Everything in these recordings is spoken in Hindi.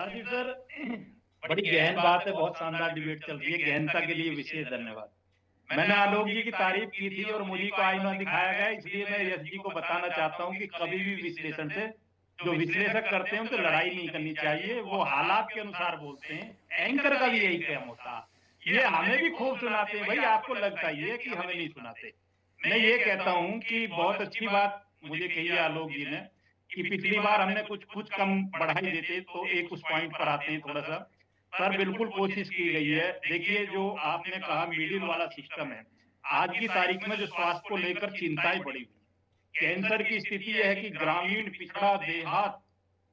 हाँ जी सर, बड़ी गहन बात है, बहुत शानदार डिबेट चल रही है। गहनता के लिए विशेष धन्यवाद। मैंने आलोक जी की तारीफ की थी और मुझे को आईना दिखाया गया, इसलिए मैं यश जी को बताना चाहता हूं कि कभी भी विश्लेषण से जो विश्लेषक करते हैं उनसे लड़ाई नहीं करनी चाहिए। वो हालात के अनुसार बोलते हैं। एंकर का भी यही काम होता है। ये हमें भी खूब सुनाते हैं भाई, आपको लगता ही है कि हमें नहीं सुनाते। मैं ये कहता हूं कि बहुत अच्छी बात मुझे कही है आलोक जी ने कि पिछली बार हमने कुछ कम बढ़ाई देते तो एक उस पॉइंट पर आते हैं थोड़ा सा। सर बिल्कुल कोशिश की गई है। देखिए जो आपने कहा मिडिल वाला सिस्टम है, आज की तारीख में जो स्वास्थ्य को लेकर चिंताएं बढ़ी हुई है। कैंसर की स्थिति यह है कि ग्रामीण, पिछड़ा, देहात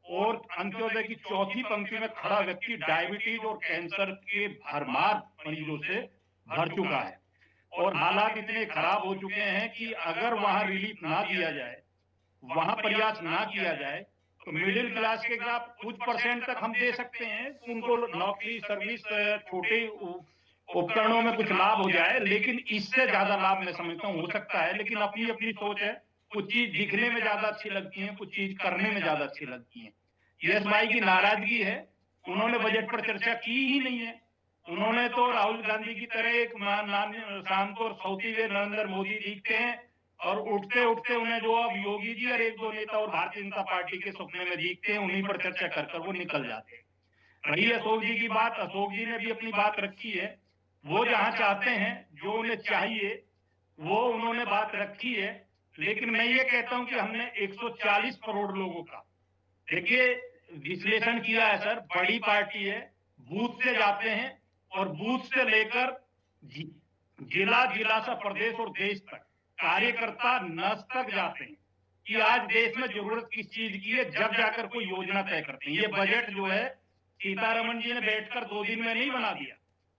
और अंत्योदय की चौथी पंक्ति में खड़ा व्यक्ति डायबिटीज और कैंसर के भरमार मरीजों से भर चुका है। और हालात इतने खराब हो चुके हैं कि अगर वहां रिलीफ ना दिया जाए, वहां प्रयास ना किया जाए, तो मिडिल क्लास के आप कुछ परसेंट तक हम दे सकते हैं, उनको नौकरी, सर्विस, छोटे उपकरणों में कुछ लाभ हो जाए। लेकिन इससे ज्यादा लाभ मैं समझता हूं हो सकता है, लेकिन अपनी अपनी सोच है। कुछ चीज दिखने में ज्यादा अच्छी लगती है, कुछ चीज करने में ज्यादा अच्छी लगती है। यश भाई की नाराजगी है, उन्होंने बजट पर चर्चा की ही नहीं है। उन्होंने तो राहुल गांधी की तरह एक शाम को सौती हुए नरेंद्र मोदी दिखते हैं और उठते उठते उन्हें जो अब योगी जी और एक दो नेता और भारतीय जनता पार्टी के सपने में दिखते हैं, उन्हीं पर चर्चा कर कर वो निकल जाते हैं। रही अशोक जी की बात, अशोक जी ने भी अपनी बात रखी है। वो जहां चाहते हैं, जो उन्हें चाहिए, वो उन्होंने बात रखी है। लेकिन मैं ये कहता हूं कि हमने 140 करोड़ लोगों का, देखिए, विश्लेषण किया है सर। बड़ी पार्टी है, बूथ से जाते हैं और बूथ से लेकर जिला जिला से प्रदेश और देश तक कार्यकर्ता नस तक जाते हैं कि आज देश में जरूरत किस चीज की है, जब जाकर कोई योजना तय करते हैं। ये बजट जो है सीतारमण जी ने बैठकर 2 दिन में नहीं बना दिया।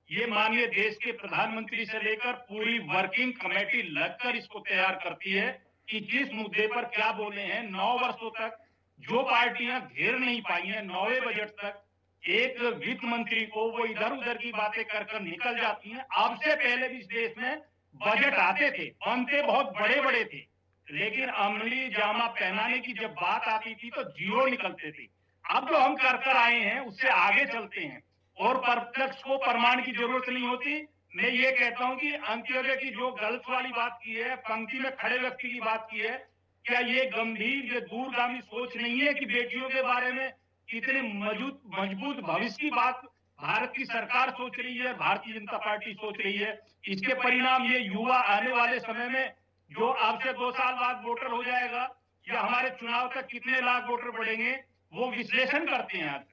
ये माननीय देश के प्रधानमंत्री से लेकर पूरी वर्किंग कमेटी लगकर इसको तैयार करती है कि किस मुद्दे पर क्या बोले हैं। 9 वर्षों तक जो पार्टियां घेर नहीं पाई हैं, 9वें बजट तक एक वित्त मंत्री को वो इधर उधर की बातें कर कर निकल जाती हैं। अब से पहले भी इस देश में बजट आते थे, बनते बहुत बड़े बड़े थे, लेकिन अमली जामा पहनाने की जब बात आती थी तो जीरो निकलते थे। अब जो हम कर कर आए हैं उससे आगे चलते हैं और प्रत्यक्ष को प्रमाण की जरूरत नहीं होती। मैं ये कहता हूं कि अंत्योदय की जो गलत वाली बात की है, पंक्ति में खड़े व्यक्ति की बात की है, क्या ये गंभीर, ये दूरगामी सोच नहीं है कि बेटियों के बारे में कितने मजबूत भविष्य की बात भारत की सरकार सोच रही है, भारतीय जनता पार्टी सोच रही है। इसके परिणाम ये युवा आने वाले समय में जो अब से 2 साल बाद वोटर हो जाएगा, या हमारे चुनाव तक कितने लाख वोटर बढ़ेंगे, वो विश्लेषण करते हैं आज।